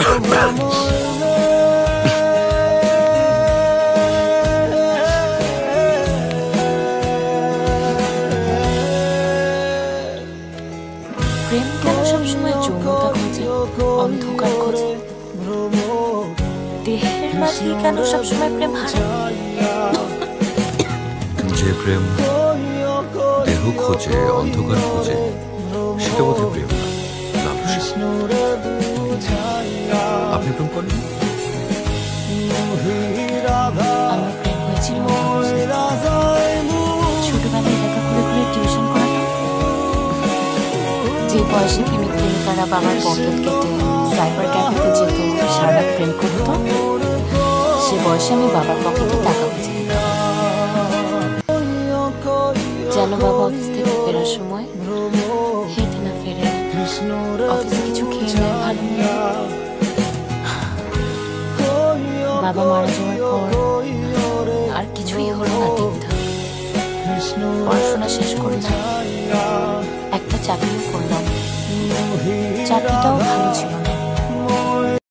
প্রেম কেন সবসময় যৌনতা খোঁজে, অন্ধকার খোঁজে? দেহের মাঝেই কেন সবসময় প্রেম হারায়? যে প্রেম দেহ খোঁজে, অন্ধকার খোঁজে, সেটা বোধহয় প্রেম না, লালসা। আপনি প্রেম করেন? আমার প্রেম হয়েছিল ছোটবেলায় এলাকা ঘুরে ঘুরে টিউশন করাতাম। যে বয়সে প্রেমিক প্রেমিকারা বাবার পকেট কেটে সাইবার ক্যাফেতে যেত, সারা প্রেম করত, সে বয়সে আমি বাবার পকেটে টাকা বুঝে দিতাম যেন বাবা অফিস থেকে ফেরার সময় হেঁটে না ফেরে, অফিসে কিছু খেয়ে নেয় ভালো মন্দ। বাবা মারা যাওয়ার পর আর কিছুই হলো না ঠিকঠাক। পড়াশোনা শেষ করলাম, একটা চাকরিও করলাম, চাকরিটাও ভালো ছিল না।